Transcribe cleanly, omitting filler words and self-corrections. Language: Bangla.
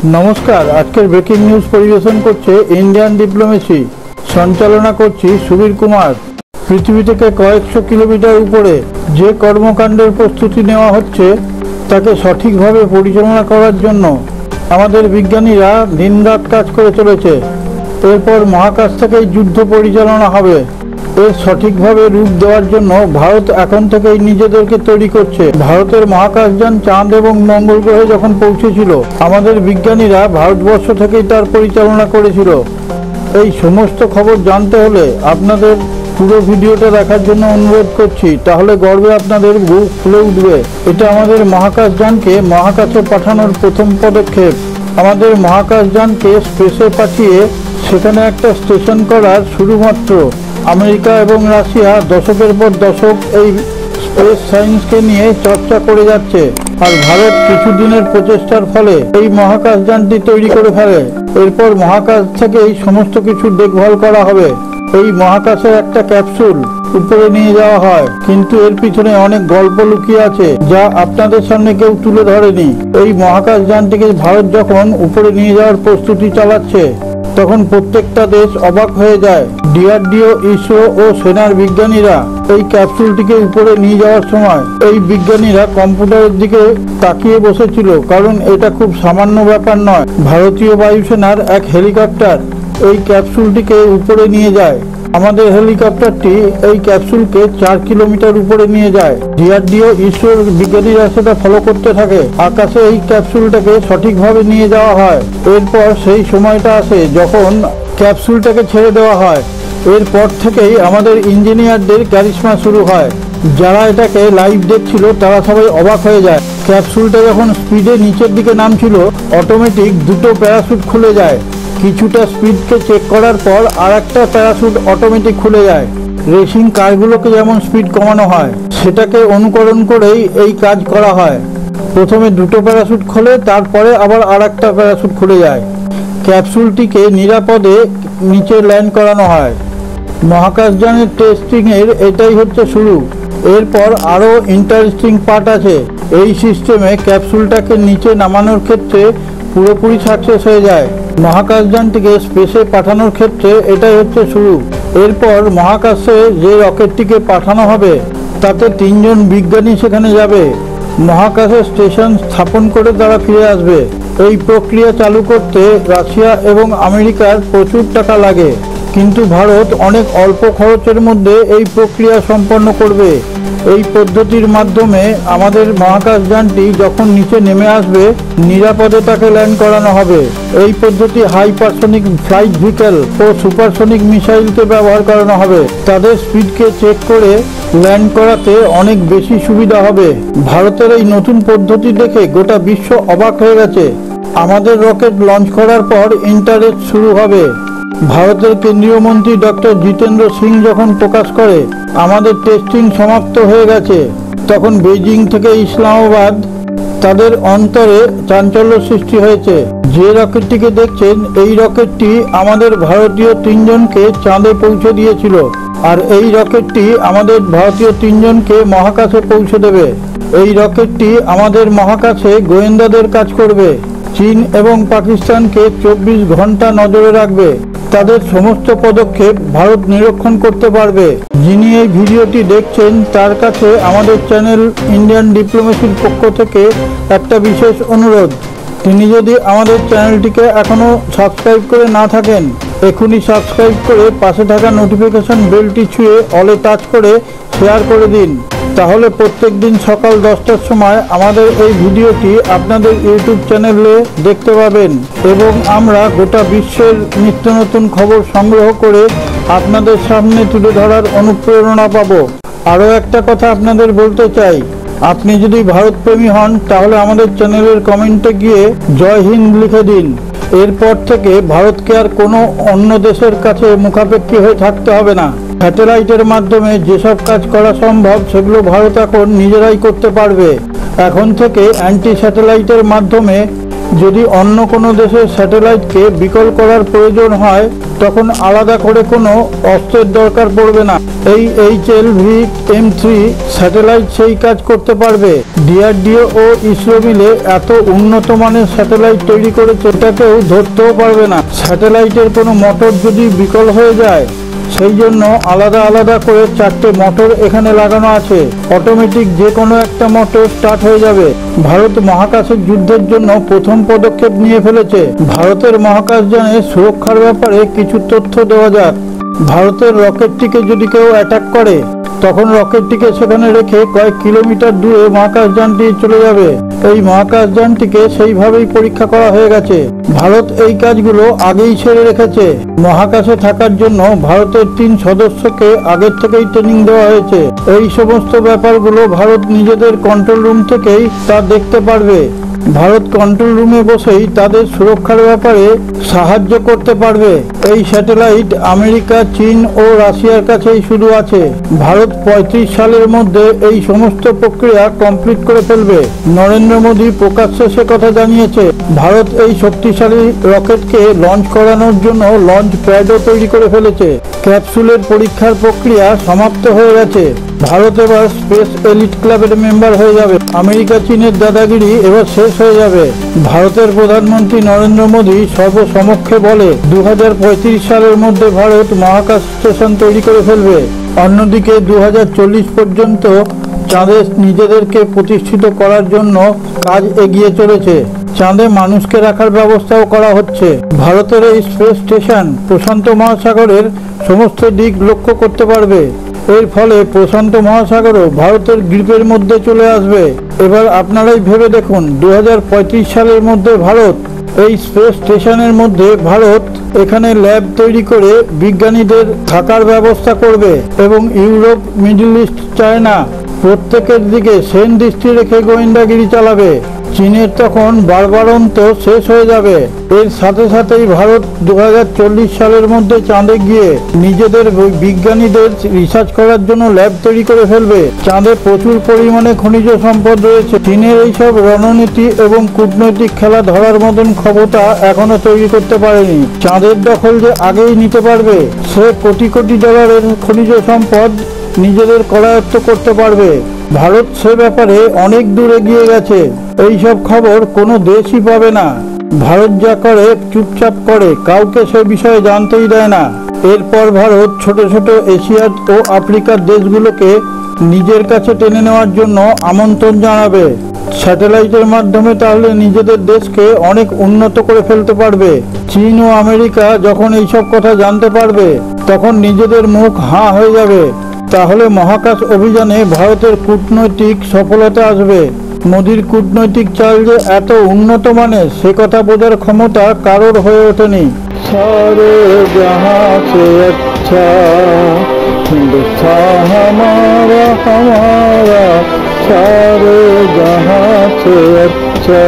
नमस्कार आजकेर ब्रेकिंग न्यूज परिवेशन करছে इंडियन डिप्लोमेसी संचालना करছি সুবীর কুমার। পৃথিবী থেকে কয়েকশো কিলোমিটার উপরে যে কর্মকাণ্ডের প্রস্তুতি নেওয়া হচ্ছে তাকে সঠিকভাবে পরিচালনা করার জন্য আমাদের বিজ্ঞানীরা দিনরাত কাজ করে চলেছে। এরপর মহাকাশ থেকেই যুদ্ধ পরিচালনা হবে। এর সঠিকভাবে রূপ দেওয়ার জন্য ভারত এখন থেকেই নিজেদেরকে তৈরি করছে। ভারতের মহাকাশযান চাঁদ এবং মঙ্গল গ্রহে যখন পৌঁছেছিল আমাদের বিজ্ঞানীরা ভারতবর্ষ থেকেই তার পরিচালনা করেছিল। এই সমস্ত খবর জানতে হলে আপনাদের পুরো ভিডিওটা দেখার জন্য অনুরোধ করছি, তাহলে গর্বে আপনাদের বুক ফুলে উঠবে। এটা আমাদের মহাকাশযানকে মহাকাশে পাঠানোর প্রথম পদক্ষেপ। আমাদের মহাকাশযানকে স্পেসে পাঠিয়ে সেখানে একটা স্টেশন করার শুরুমাত্র। আমেরিকা এবং রাশিয়া দশকের পর দশক এই স্পেস সায়েন্সকে নিয়ে চর্চা করে যাচ্ছে, আর ভারত কিছুদিনের প্রচেষ্টার ফলে এই মহাকাশযানটি তৈরি করে ফেলে। এরপর মহাকাশ থেকে এই সমস্ত কিছু দেখভাল করা হবে। এই মহাকাশের একটা ক্যাপসুল উপরে নিয়ে যাওয়া হয়, কিন্তু এর পিছনে অনেক গল্প লুকিয়ে আছে যা আপনাদের সামনে কেউ তুলে ধরেনি। এই মহাকাশযানটিকে ভারত যখন উপরে নিয়ে যাওয়ার প্রস্তুতি চালাচ্ছে তখন প্রত্যেকটা দেশ অবাক হয়ে যায়। ডিআরডিও, ইসরো ও সেনার বিজ্ঞানীরা এই ক্যাপসুলটিকে উপরে নিয়ে যাওয়ার সময় এই বিজ্ঞানীরা কম্পিউটারের দিকে তাকিয়ে বসেছিল, কারণ এটা খুব সামান্য ব্যাপার নয়। ভারতীয় বায়ুসেনার এক হেলিকপ্টার এই ক্যাপসুলটিকে উপরে নিয়ে যায়। আমাদের হেলিকপ্টারটি এই ক্যাপসুলকে 4 কিলোমিটার উপরে নিয়ে যায়। ডিআরডিও, ইসরোর বিজ্ঞানীরা সেটা ফলো করতে থাকে। আকাশে এই ক্যাপসুলটাকে সঠিকভাবে নিয়ে যাওয়া হয়। এরপর সেই সময়টা আসে যখন ক্যাপসুলটাকে ছেড়ে দেওয়া হয়। এরপর থেকেই আমাদের ইঞ্জিনিয়ারদের ক্যারিশমা শুরু হয়। যারা এটাকে লাইভ দেখছিল তারা সবাই অবাক হয়ে যায়। ক্যাপসুলটা যখন স্পিডে নিচের দিকে নামছিল অটোমেটিক দুটো প্যারাশুট খুলে যায়। কিছুটা স্পিডকে চেক করার পর আর একটা প্যারাশুট অটোমেটিক খুলে যায়। রেসিং কারগুলোকে যেমন স্পিড কমানো হয় সেটাকে অনুকরণ করেই এই কাজ করা হয়। প্রথমে দুটো প্যারাশুট খোলে, তারপরে আবার আর একটা প্যারাশুট খুলে যায়। ক্যাপসুলটিকে নিরাপদে নিচে ল্যান্ড করানো হয়। মহাকাশযানের টেস্টিংয়ের এটাই হচ্ছে শুরু। এরপর আরও ইন্টারেস্টিং পার্ট আছে। এই সিস্টেমে ক্যাপসুলটাকে নিচে নামানোর ক্ষেত্রে পুরোপুরি সাকসেস হয়ে যায়। মহাকাশযানটিকে স্পেসে পাঠানোর ক্ষেত্রে এটাই হচ্ছে শুরু। এরপর মহাকাশে যে রকেটটিকে পাঠানো হবে তাতে 3 জন বিজ্ঞানী সেখানে যাবে। মহাকাশে স্টেশন স্থাপন করে তারা ফিরে আসবে। এই প্রক্রিয়া চালু করতে রাশিয়া এবং আমেরিকার প্রচুর টাকা লাগে, কিন্তু ভারত অনেক অল্প খরচের মধ্যে এই প্রক্রিয়া সম্পন্ন করবে। এই পদ্ধতির মাধ্যমে আমাদের মহাকাশযানটি যখন নিচে নেমে আসবে নিরাপদে তাকে ল্যান্ড করানো হবে। এই পদ্ধতি হাইপারসনিক ফ্লাইট ভেহিকল ও সুপারসনিক মিসাইলকে ব্যবহার করানো হবে। তাদের স্পিডকে চেক করে ল্যান্ড করাতে অনেক বেশি সুবিধা হবে। ভারতের এই নতুন পদ্ধতি দেখে গোটা বিশ্ব অবাক হয়ে গেছে। আমাদের রকেট লঞ্চ করার পর ইন্টারেস্ট শুরু হবে। ভারতের কেন্দ্রীয় মন্ত্রী ডক্টর জিতেন্দ্র সিং যখন প্রকাশ করে আমাদের টেস্টিং সমাপ্ত হয়ে গেছে, তখন বেজিং থেকে ইসলামাবাদ তাদের অন্তরে চাঞ্চল্য সৃষ্টি হয়েছে। যে রকেটটিকে দেখছেন এই রকেটটি আমাদের ভারতীয় 3 জনকে চাঁদে পৌঁছে দিয়েছিল, আর এই রকেটটি আমাদের ভারতীয় 3 জনকে মহাকাশে পৌঁছে দেবে। এই রকেটটি আমাদের মহাকাশে গোয়েন্দাদের কাজ করবে। চীন এবং পাকিস্তানকে 24 ঘন্টা নজরে রাখবে। তাদের সমস্ত পদক্ষেপ ভারত নিরীক্ষণ করতে পারবে। যিনি এই ভিডিওটি দেখছেন তার কাছে আমাদের চ্যানেল ইন্ডিয়ান ডিপ্লোমেসির পক্ষ থেকে একটা বিশেষ অনুরোধ। তিনি যদি আমাদের চ্যানেলটিকে এখনও সাবস্ক্রাইব করে না থাকেন এখনই সাবস্ক্রাইব করে পাশে থাকা নোটিফিকেশন বেলটি ছুঁয়ে অলে টাচ করে শেয়ার করে দিন। তাহলে প্রত্যেক দিন সকাল 10টার সময় আমাদের এই ভিডিওটি আপনাদের ইউটিউব চ্যানেলে দেখতে পাবেন, এবং আমরা গোটা বিশ্বের নিত্য নতুন খবর সংগ্রহ করে আপনাদের সামনে তুলে ধরার অনুপ্রেরণা পাব। আরও একটা কথা আপনাদের বলতে চাই, আপনি যদি ভারতপ্রেমী হন তাহলে আমাদের চ্যানেলের কমেন্টে গিয়ে জয় হিন্দ লিখে দিন। এরপর থেকে ভারতকে আর কোনো অন্য দেশের কাছে মুখাপেক্ষী হয়ে থাকতে হবে না। স্যাটেলাইটের মাধ্যমে যেসব কাজ করা সম্ভব সেগুলো ভারত এখন নিজেরাই করতে পারবে। এখন থেকে অ্যান্টি স্যাটেলাইটের মাধ্যমে যদি অন্য কোনো দেশের স্যাটেলাইটকে বিকল করার প্রয়োজন হয় তখন আলাদা করে কোনো অস্ত্রের দরকার পড়বে না। এই HLV-M3 স্যাটেলাইট সেই কাজ করতে পারবে। DRDO ও ইসরো মিলে এত উন্নত মানের স্যাটেলাইট তৈরি করেছে এটা কেউ ধরতেও পারবে না। স্যাটেলাইটের কোনো মোটর যদি বিকল হয়ে যায় সেই জন্য আলাদা আলাদা করে 4টে মোটর এখানে লাগানো আছে। অটোমেটিক যে কোনো একটা মোটর স্টার্ট হয়ে যাবে। ভারত মহাকাশের যুদ্ধের জন্য প্রথম পদক্ষেপ নিয়ে ফেলেছে। ভারতের মহাকাশযানের সুরক্ষার ব্যাপারে কিছু তথ্য দেওয়া যাক। ভারতের রকেটটিকে যদি কেউ অ্যাটাক করে তখন রকেটটিকে সেখানে রেখে কয়েক কিলোমিটার দূরে মহাকাশযানটি চলে যাবে। এই মহাকাশযানটিকে সেইভাবেই পরীক্ষা করা হয়ে গেছে। ভারত এই কাজগুলো আগেই ছেড়ে রেখেছে। মহাকাশে থাকার জন্য ভারতের 3 সদস্যকে আগের থেকেই ট্রেনিং দেওয়া হয়েছে। এই সমস্ত ব্যাপারগুলো ভারত নিজেদের কন্ট্রোল রুম থেকেই তা দেখতে পারবে। ভারত কন্ট্রোল রুমে বসেই তাদের সুরক্ষার ব্যাপারে সাহায্য করতে পারবে। এই স্যাটেলাইট আমেরিকা, চীন ও রাশিয়ার কাছেই শুধু আছে। ভারত 35 সালের মধ্যে এই সমস্ত প্রক্রিয়া কমপ্লিট করে ফেলবে। নরেন্দ্র মোদী প্রকাশ্যে সে কথা জানিয়েছে। ভারত এই শক্তিশালী রকেটকে লঞ্চ করানোর জন্য লঞ্চ প্যাডও তৈরি করে ফেলেছে। ক্যাপসুলের পরীক্ষার প্রক্রিয়া সমাপ্ত হয়ে গেছে। ভারত এবার স্পেস এলিট ক্লাবের মেম্বার হয়ে যাবে। আমেরিকা চীনের দাদাগিরি এবার শেষ হয়ে যাবে। ভারতের প্রধানমন্ত্রী নরেন্দ্র মোদী সর্বসমক্ষে বলে 2035 সালের মধ্যে ভারত মহাকাশ স্টেশন তৈরি করে ফেলবে। অন্যদিকে 2040 পর্যন্ত চাঁদে নিজেদেরকে প্রতিষ্ঠিত করার জন্য কাজ এগিয়ে চলেছে। চাঁদে মানুষকে রাখার ব্যবস্থাও করা হচ্ছে। ভারতের এই স্পেস স্টেশন প্রশান্ত মহাসাগরের সমস্ত দিক লক্ষ্য করতে পারবে। এর ফলে প্রশান্ত মহাসাগরও ভারতের গ্রিপের মধ্যে চলে আসবে। এবার আপনারাই ভেবে দেখুন 2035 সালের মধ্যে ভারত এই স্পেস স্টেশনের মধ্যে ভারত এখানে ল্যাব তৈরি করে বিজ্ঞানীদের থাকার ব্যবস্থা করবে এবং ইউরোপ, মিডল ইস্ট, চায়না প্রত্যেকের দিকে সেন দৃষ্টি রেখে গোয়েন্দাগিরি চালাবে। চীনের তখন বারবারন্ত শেষ হয়ে যাবে। এর সাথে সাথেই ভারত 2040 সালের মধ্যে চাঁদে গিয়ে নিজেদের বিজ্ঞানীদের রিসার্চ করার জন্য ল্যাব তৈরি করে ফেলবে। চাঁদে প্রচুর পরিমাণে খনিজ সম্পদ রয়েছে। চীনের এইসব রণনীতি এবং কূটনৈতিক খেলা ধরার মতন ক্ষমতা এখনো তৈরি করতে পারেনি। চাঁদের দখল যে আগেই নিতে পারবে, সে কোটি কোটি ডলারের খনিজ সম্পদ নিজেদের করায়ত্ত করতে পারবে। ভারত সে ব্যাপারে অনেক দূর এগিয়ে গেছে। এইসব খবর কোনো দেশই পাবে না। ভারত যা করে চুপচাপ করে, কাউকে সে বিষয়ে জানতেই দেয় না। এরপর ভারত ছোট ছোট এশিয়ার ও আফ্রিকার দেশগুলোকে নিজের কাছে টেনে নেওয়ার জন্য আমন্ত্রণ জানাবে। স্যাটেলাইটের মাধ্যমে তাহলে নিজেদের দেশকে অনেক উন্নত করে ফেলতে পারবে। চীন ও আমেরিকা যখন এইসব কথা জানতে পারবে তখন নিজেদের মুখ হাঁ হয়ে যাবে। তাহলে মহাকাশ অভিযানে ভারতের কূটনৈতিক সফলতা আসবে। মোদির কূটনৈতিক চাল যে এত উন্নত মানের সে কথা বোঝার ক্ষমতা কারোর হয়ে ওঠেনি। সারে জাহাঁ সে আচ্ছা হিন্দুস্তান হামারা হামারা, সারে জাহাঁ সে আচ্ছা।